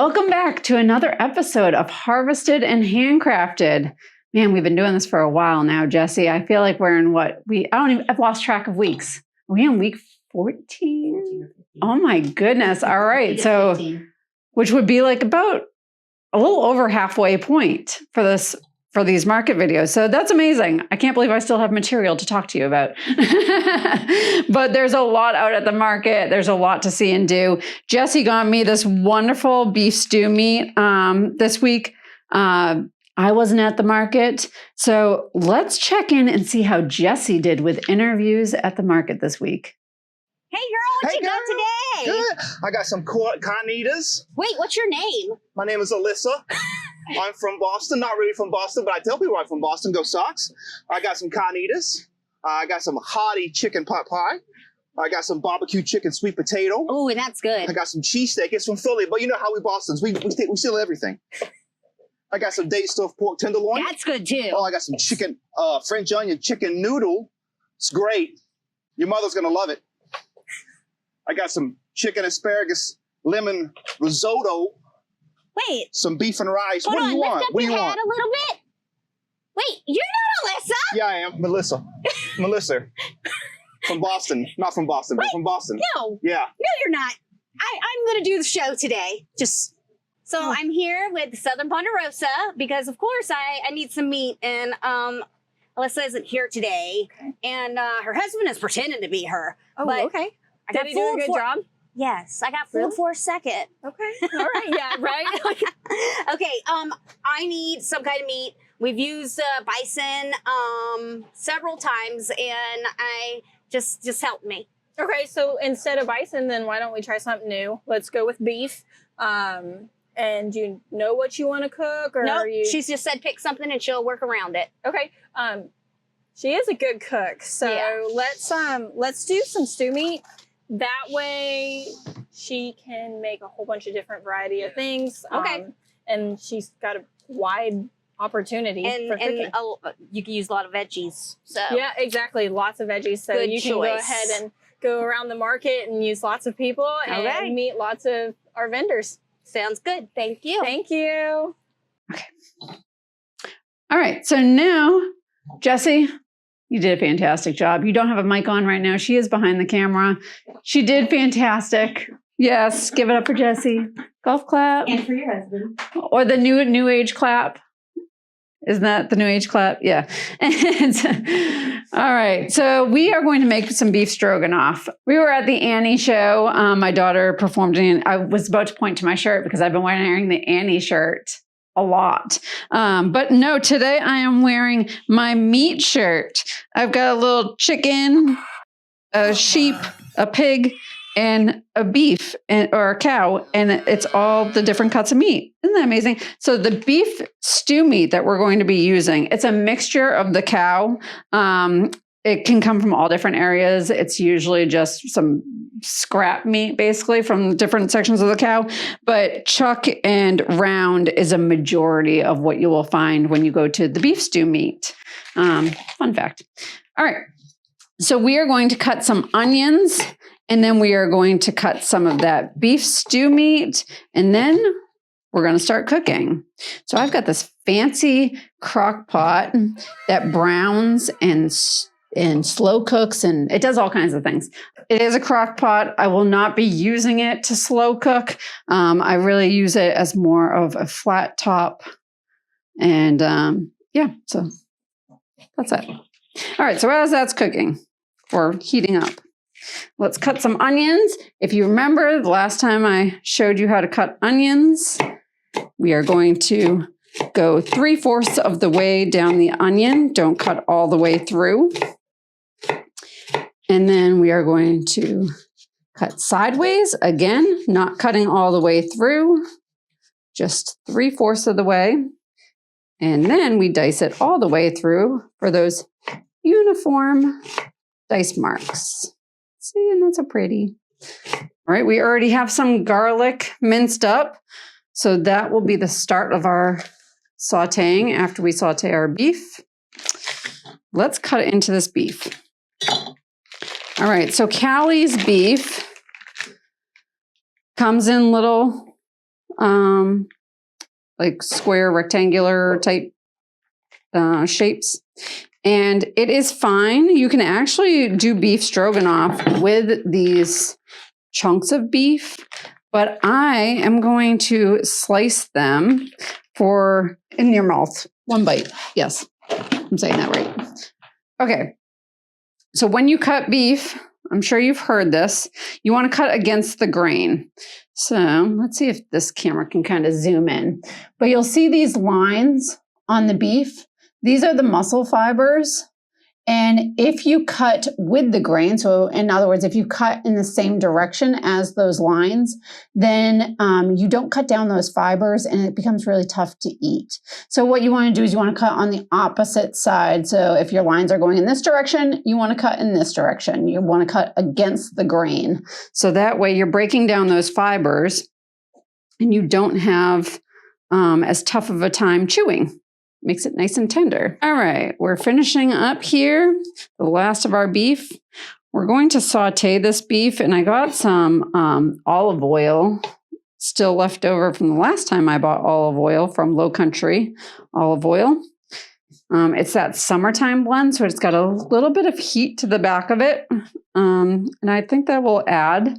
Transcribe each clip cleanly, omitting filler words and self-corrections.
Welcome back to another episode of Harvested and Handcrafted. Man, we've been doing this for a while now, Jesse. I feel like we're in I've lost track of weeks. Are we in week 14? Oh my goodness. All right. So, which would be like about a little over halfway point for these market videos. So that's amazing. I can't believe I still have material to talk to you about. But there's a lot out at the market. There's a lot to see and do. Jesse got me this wonderful beef stew meat this week. I wasn't at the market. So let's check in and see how Jesse did with interviews at the market this week. Hey girl, what you got today? Good. I got some carnitas. Wait, what's your name? My name is Alyssa. I'm from Boston. Not really from Boston, but I tell people I'm from Boston. Go Sox. I got some carnitas. I got some hearty chicken pot pie. I got some barbecue chicken sweet potato. Oh, and that's good. I got some cheesesteak. It's from Philly, but you know how we Bostons. We steal everything. I got some Date stuffed pork tenderloin. That's good too. Oh, I got some chicken, French onion chicken noodle. It's great. Your mother's gonna love it. I got some chicken asparagus lemon risotto. Wait. Some beef and rice. Hold What do you on, want? lift up What do your you head want? a little bit. Wait, you're not Alyssa? Yeah, I am. Melissa. Melissa. From Boston. Not from Boston, but from Boston. No. Yeah. No, you're not. I'm going to do the show today. So I'm here with Southern Ponderosa because, of course, I need some meat. And Alyssa isn't here today. And her husband is pretending to be her. Oh, but okay. I got Did he do a good job? Yes, I got fooled for a second. Okay. All right. Yeah, right? Okay, I need some kind of meat. We've used bison several times, and I just help me. Okay, so instead of bison, then why don't we try something new? Let's go with beef. And do you know what you want to cook? Or No, are you... she's just said pick something and she'll work around it. Okay. She is a good cook, so Yeah. let's do some stew meat. That way, she can make a whole bunch of different variety of things. Okay. And she's got a wide opportunity for cooking. And you can use a lot of veggies. So Yeah, exactly. Lots of veggies. So Good you can go choice. ahead and go around the market and use lots of people Okay. and meet lots of our vendors. sounds good. Thank you. Thank you. All right. So now, Jesse, you did a fantastic job. You don't have a mic on right now. She is behind the camera. She did fantastic. Yes. Give it up for Jesse. Golf clap. And for your husband. Or the new age clap. Isn't that the new age clap? Yeah. All right. So we are going to make some beef stroganoff. We were at the Annie show. My daughter performed in. I was about to point to my shirt because I've been wearing the Annie shirt a lot. But no, today I am wearing my meat shirt. I've got a little chicken, a sheep, a pig, and a beef or a cow, and it's all the different cuts of meat. Isn't that amazing? So the beef stew meat that we're going to be using, it's a mixture of the cow. It can come from all different areas. It's usually just some scrap meat, basically, from different sections of the cow. But chuck and round is a majority of what you will find when you go to the beef stew meat. Fun fact. All right. So we are going to cut some onions, and then we are going to cut some of that beef stew meat, and then we're going to start cooking. So I've got this fancy crock pot that browns and slow cooks, and it does all kinds of things. It is a crock pot. I will not be using it to slow cook. I really use it as more of a flat top. And yeah, so that's it. All right, so as that's cooking or heating up, let's cut some onions. If you remember the last time I showed you how to cut onions, we are going to go 3/4 of the way down the onion. Don't cut all the way through. And then we are going to cut sideways. Again, not cutting all the way through, just 3/4 of the way. And then we dice it all the way through for those uniform dice marks. See, and that's so pretty. All right, we already have some garlic minced up. So that will be the start of our sauteing after we saute our beef. Let's cut it into this beef. All right, so Callie's beef comes in little like square, rectangular type shapes. And it is fine. You can actually do beef stroganoff with these chunks of beef, but I am going to slice them for in your mouth. One bite. Yes, I'm saying that right. Okay. So when you cut beef, I'm sure you've heard this, you want to cut against the grain. So let's see if this camera can kind of zoom in. But you'll see these lines on the beef. These are the muscle fibers. And if you cut with the grain, so in other words, if you cut in the same direction as those lines, then you don't cut down those fibers and it becomes really tough to eat. So what you want to do is you want to cut on the opposite side. So if your lines are going in this direction, you want to cut in this direction. You want to cut against the grain. So that way you're breaking down those fibers and you don't have as tough of a time chewing. Makes it nice and tender. All right, we're finishing up here, the last of our beef. We're going to saute this beef, and I got some olive oil still left over from the last time I bought olive oil from Low Country Olive Oil. It's that summertime blend, so it's got a little bit of heat to the back of it, and I think that will add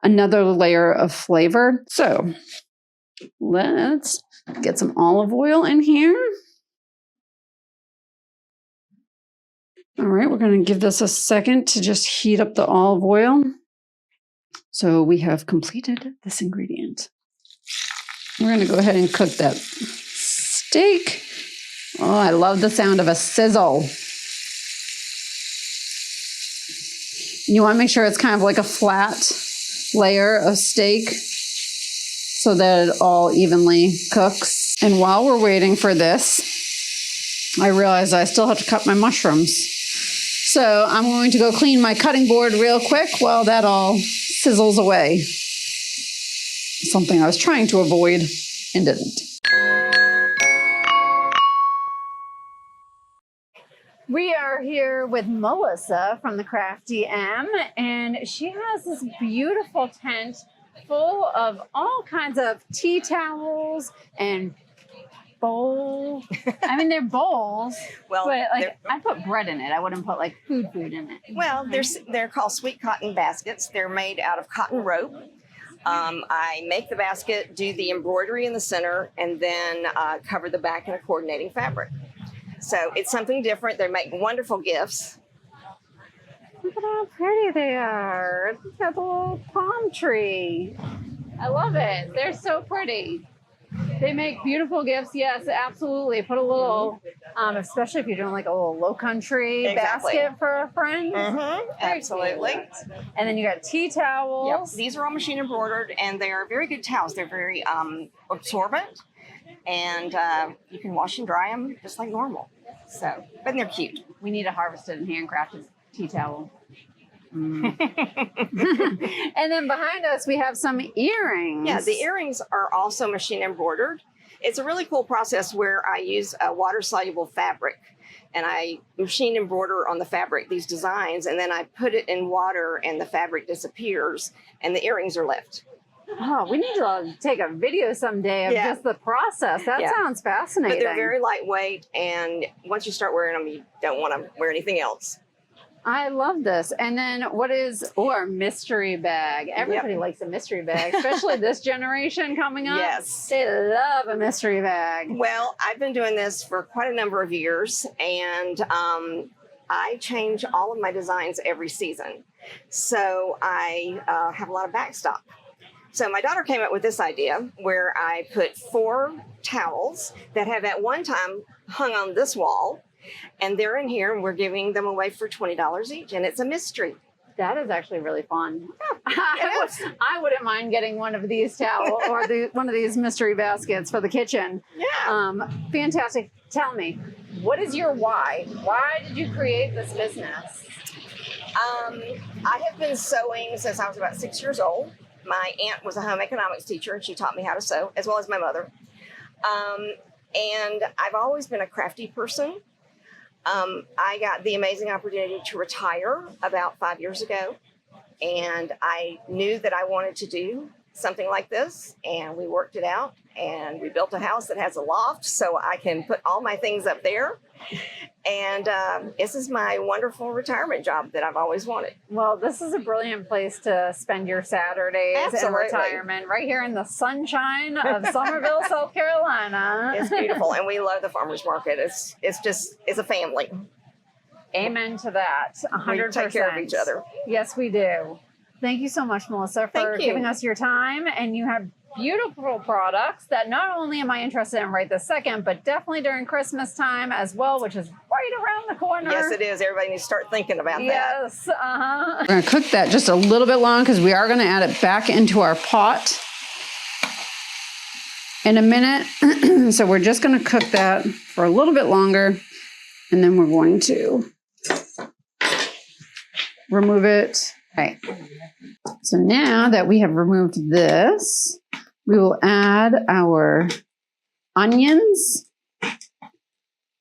another layer of flavor. So let's get some olive oil in here. All right, we're going to give this a second to just heat up the olive oil. So we have completed this ingredient. We're going to go ahead and cook that steak. Oh, I love the sound of a sizzle. You want to make sure it's kind of like a flat layer of steak so that it all evenly cooks. And while we're waiting for this, I realized I still have to cut my mushrooms. So I'm going to go clean my cutting board real quick while that all sizzles away. Something I was trying to avoid and didn't. We are here with Melissa from the Crafty M, and she has this beautiful tent full of all kinds of tea towels and bowls. I mean, they're bowls, Well, but like I put bread in it. I wouldn't put like food in it. Well, they're called sweet cotton baskets. They're made out of cotton rope. I make the basket, do the embroidery in the center, and then cover the back in a coordinating fabric. So it's something different. They make wonderful gifts. Look at how pretty they are. Look at the little palm tree. I love it. They're so pretty. They make beautiful gifts. Yes, absolutely. Put a little, especially if you're doing like a little low country basket for a friend. Mm-hmm. Absolutely. Cute. And then you got tea towels. Yep. These are all machine embroidered, and they are very good towels. They're very absorbent, and you can wash and dry them just like normal. So, but they're cute. We need a harvested and handcrafted tea towel. And then behind us, we have some earrings. Yeah, the earrings are also machine embroidered. It's a really cool process where I use a water-soluble fabric, and I machine embroider on the fabric these designs, and then I put it in water, and the fabric disappears, and the earrings are left. Oh, we need to take a video someday of just the process. That sounds fascinating. But they're very lightweight, and once you start wearing them, you don't want to wear anything else. I love this. And then what is, a mystery bag. Everybody likes a mystery bag, especially this generation coming up. Yes. They love a mystery bag. Well, I've been doing this for quite a number of years, and I change all of my designs every season. So I have a lot of backstock. So my daughter came up with this idea where I put 4 towels that have at one time hung on this wall, and they're in here, and we're giving them away for $20 each, and it's a mystery. That is actually really fun. Yeah, I wouldn't mind getting one of these towels or one of these mystery baskets for the kitchen. Yeah. Fantastic. Tell me, what is your why? Why did you create this business? I have been sewing since I was about 6 years old. My aunt was a home economics teacher, and she taught me how to sew, as well as my mother. And I've always been a crafty person. I got the amazing opportunity to retire about 5 years ago, and I knew that I wanted to do something like this, and we worked it out, and we built a house that has a loft so I can put all my things up there. And this is my wonderful retirement job that I've always wanted. Well, this is a brilliant place to spend your Saturdays in Absolutely. retirement, right here in the sunshine of Summerville, South Carolina. It's beautiful, and we love the farmers market. It's a family. Amen to that. 100%. We take care of each other. Yes, we do. Thank you so much, Melissa, for Thank you. giving us your time. And you have beautiful products that not only am I interested in right this second, but definitely during Christmas time as well, which is right around the corner. Yes, it is. Everybody needs to start thinking about that. Yes. We're going to cook that just a little bit long because we are going to add it back into our pot in a minute. So we're just going to cook that for a little bit longer, and then we're going to remove it. Okay. So now that we have removed this, we will add our onions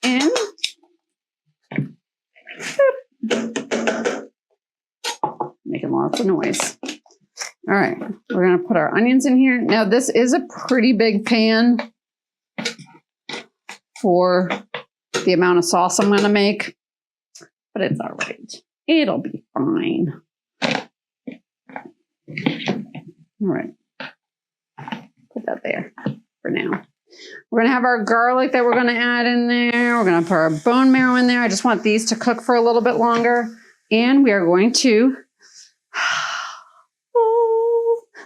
in. Making lots of noise. All right, we're going to put our onions in here. Now, this is a pretty big pan for the amount of sauce I'm going to make, but it's all right. It'll be fine. All right. Put that there for now. We're going to have our garlic that we're going to add in there. We're going to put our bone marrow in there. I just want these to cook for a little bit longer. And we are going to...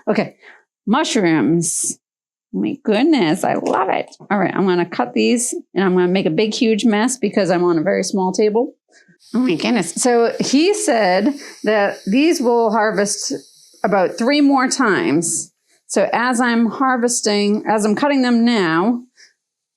Okay, mushrooms. Oh my goodness, I love it. All right, I'm going to cut these, and I'm going to make a big, huge mess because I'm on a very small table. Oh my goodness. So he said that these will harvest about 3 more times. So as I'm cutting them now,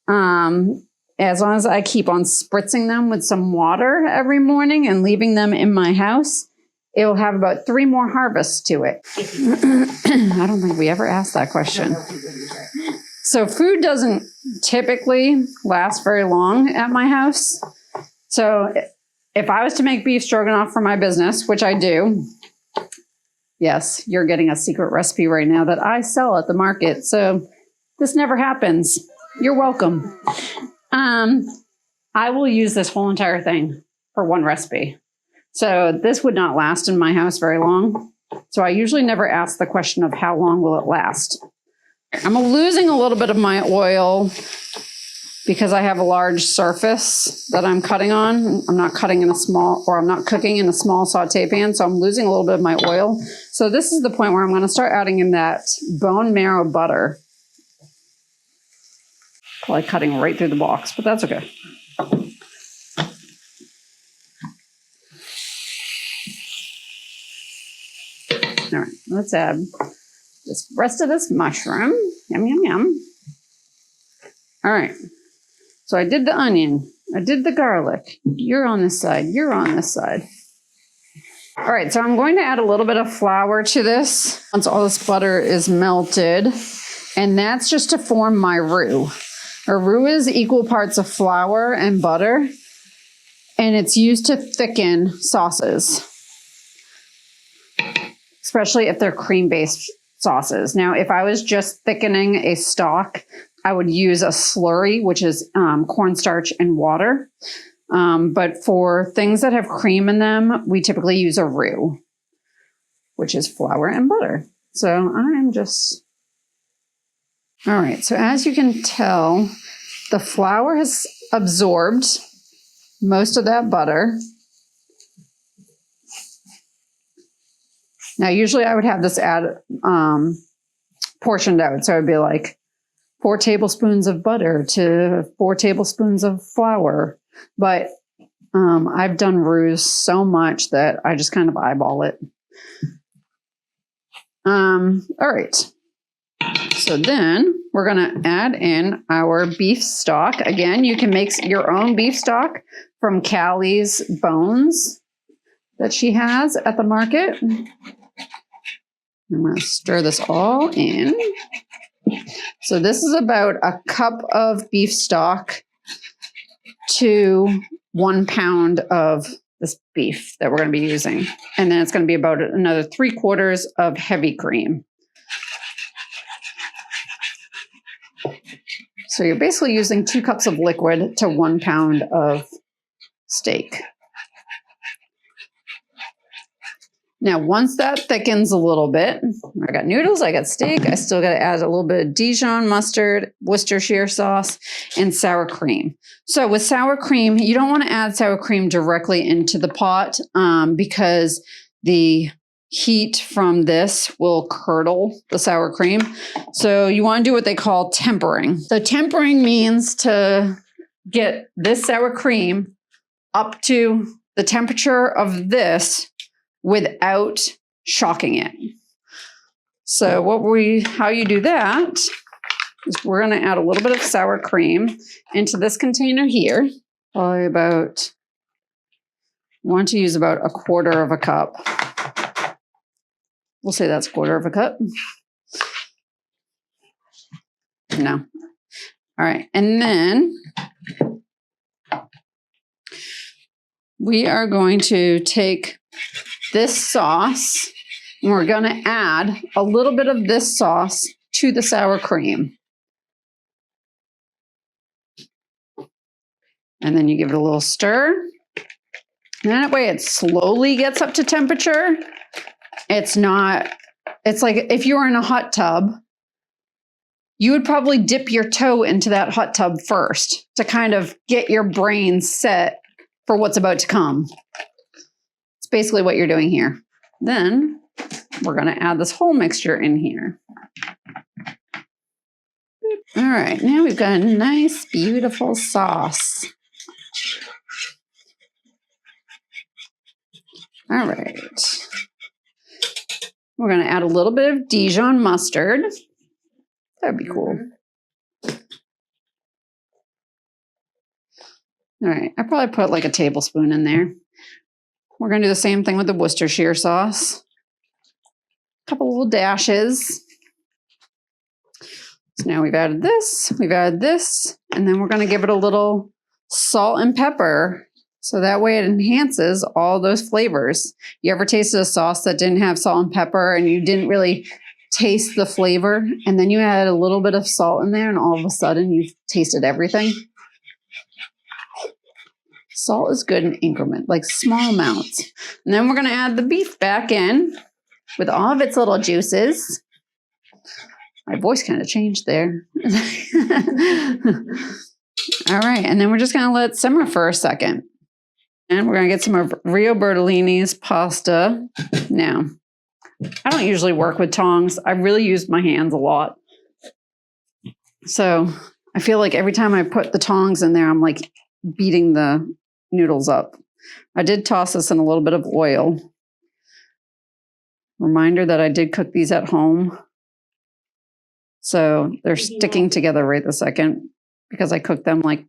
as long as I keep on spritzing them with some water every morning and leaving them in my house, it will have about 3 more harvests to it. I don't think we ever asked that question. So food doesn't typically last very long at my house. So if I was to make beef stroganoff for my business, which I do, yes, you're getting a secret recipe right now that I sell at the market. So this never happens. You're welcome. I will use this whole entire thing for one recipe. So this would not last in my house very long. So I usually never ask the question of how long will it last. I'm losing a little bit of my oil because I have a large surface that I'm cutting on. I'm not cutting in a small, or I'm not cooking in a small saute pan. So I'm losing a little bit of my oil. So this is the point where I'm going to start adding in that bone marrow butter. Probably cutting right through the box, but that's okay. All right, let's add this rest of this mushroom. Yum, yum, yum. All right, so I did the onion. I did the garlic. You're on this side. You're on this side. All right, so I'm going to add a little bit of flour to this once all this butter is melted, and that's just to form my roux. A roux is equal parts of flour and butter, and it's used to thicken sauces, especially if they're cream-based sauces. Now, if I was just thickening a stock, I would use a slurry, which is cornstarch and water. But for things that have cream in them, we typically use a roux, which is flour and butter. So I'm just... All right, so as you can tell, the flour has absorbed most of that butter. Now, usually I would have this portioned out. So it would be like 4 tablespoons of butter to 4 tablespoons of flour. But I've done roux so much that I just kind of eyeball it. All right. So then we're going to add in our beef stock. Again, you can make your own beef stock from Callie's bones that she has at the market. I'm going to stir this all in. So this is about a cup of beef stock to 1 pound of this beef that we're going to be using. And then it's going to be about another 3/4 of heavy cream. So you're basically using 2 cups of liquid to 1 pound of steak. Now, once that thickens a little bit, I got noodles, I got steak, I still got to add a little bit of Dijon mustard, Worcestershire sauce, and sour cream. So with sour cream, you don't want to add sour cream directly into the pot because the heat from this will curdle the sour cream. So you want to do what they call tempering. So tempering means to get this sour cream up to the temperature of this without shocking it. So how you do that is we're going to add a little bit of sour cream into this container here. Probably want to use about 1/4 cup. We'll say that's 1/4 cup. No. All right. And then we are going to take this sauce and we're going to add a little bit of this sauce to the sour cream. And then you give it a little stir. And that way it slowly gets up to temperature. It's like if you were in a hot tub, you would probably dip your toe into that hot tub first to kind of get your brain set for what's about to come. It's basically what you're doing here. Then we're going to add this whole mixture in here. All right, now we've got a nice, beautiful sauce. All right. We're going to add a little bit of Dijon mustard. That'd be cool. All right, I probably put like a tablespoon in there. We're going to do the same thing with the Worcestershire sauce. A couple little dashes. So now we've added this, and then we're going to give it a little salt and pepper. So that way it enhances all those flavors. You ever tasted a sauce that didn't have salt and pepper and you didn't really taste the flavor, and then you add a little bit of salt in there and all of a sudden you've tasted everything? Salt is good in increment, like small amounts. And then we're going to add the beef back in with all of its little juices. My voice kind of changed there. All right, and then we're just going to let it simmer for a second. And we're going to get some of Rio Bertolini's pasta. Now, I don't usually work with tongs. I really use my hands a lot. So I feel like every time I put the tongs in there, I'm like beating the noodles up. I did toss this in a little bit of oil. Reminder that I did cook these at home. So they're sticking together right this second because I cooked them like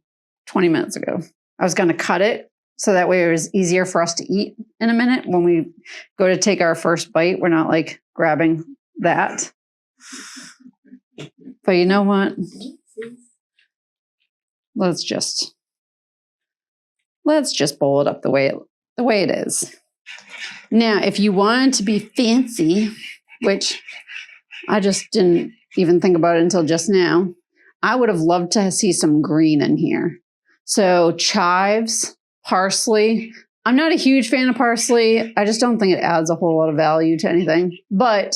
20 minutes ago. I was going to cut it so that way it was easier for us to eat in a minute. When we go to take our first bite, we're not like grabbing that. But you know what? Let's just bowl it up the way it is. Now, if you wanted to be fancy, which I just didn't even think about it until just now, I would have loved to see some green in here. So chives, parsley. I'm not a huge fan of parsley. I just don't think it adds a whole lot of value to anything. But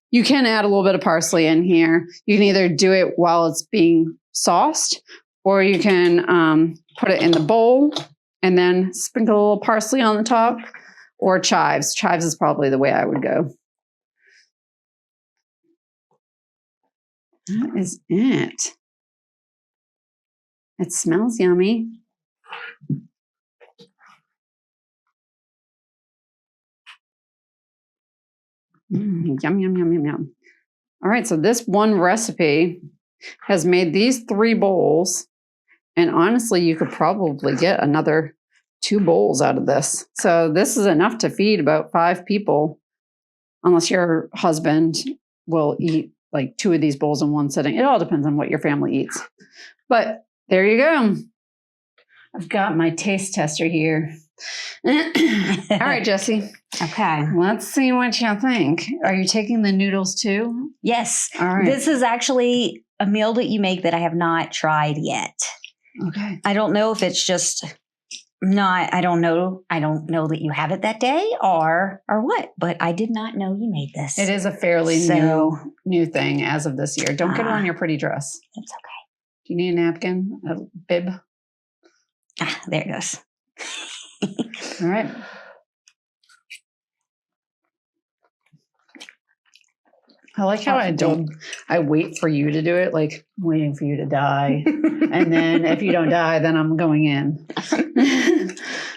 you can add a little bit of parsley in here. You can either do it while it's being sauced, or you can put it in the bowl and then sprinkle a little parsley on the top, or chives. Chives is probably the way I would go. That is it. It smells yummy. Yum, yum, yum, yum, yum. All right, so this one recipe has made these 3 bowls. And honestly, you could probably get another 2 bowls out of this. So this is enough to feed about 5 people, unless your husband will eat like 2 of these bowls in one sitting. It all depends on what your family eats. But there you go. I've got my taste tester here. All right, Jessie. Okay. Let's see what you think. Are you taking the noodles too? Yes. All right. This is actually a meal that you make that I have not tried yet. Okay. I don't know if it's just not, I don't know that you have it that day or what, but I did not know you made this. It is a fairly new thing as of this year. Don't get it on your pretty dress. It's okay. Do you need a napkin? A bib? There it goes. All right. I like how I wait for you to do it, like I'm waiting for you to die. And then if you don't die, then I'm going in.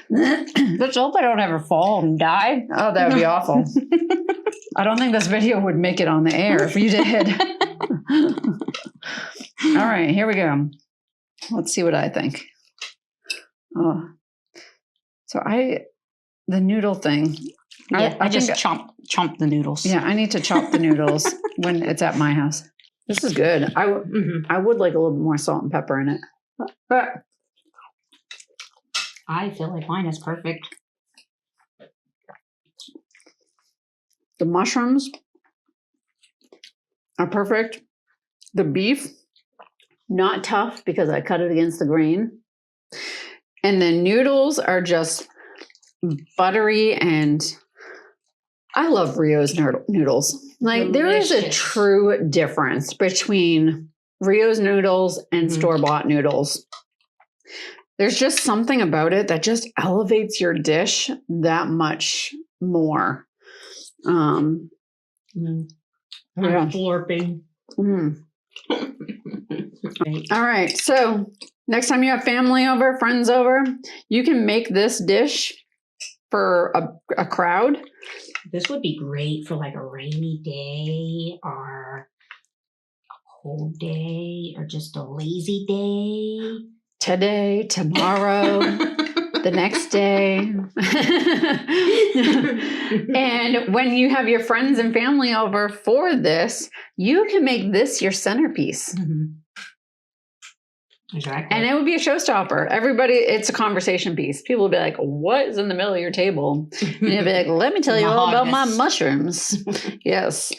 Let's hope I don't ever fall and die. Oh, that would be awful. I don't think this video would make it on the air if you did. All right, here we go. Let's see what I think. Oh, so the noodle thing. Yeah, I just think chomp the noodles. Yeah, I need to chop the noodles when it's at my house. This is good. I would like a little bit more salt and pepper in it. But I feel like mine is perfect. the mushrooms are perfect. The beef, not tough because I cut it against the grain. And the noodles are just buttery, and I love Rio's noodles. Like there is a true difference between Rio's noodles and store-bought noodles. There's just something about it that just elevates your dish that much more. I'm slurping. All right. So next time you have family over, friends over, you can make this dish for a crowd. This would be great for like a rainy day or a cold day or just a lazy day. Today, tomorrow, the next day. And when you have your friends and family over for this, you can make this your centerpiece. Exactly. And it would be a showstopper. Everybody, it's a conversation piece. People will be like, what is in the middle of your table? And you'll be like, let me tell you all about my mushrooms. Yes.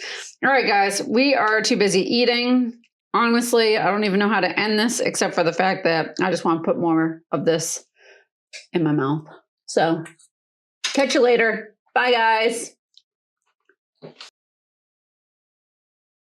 All right, guys, we are too busy eating. Honestly, I don't even know how to end this except for the fact that I just want to put more of this in my mouth. So catch you later. Bye, guys.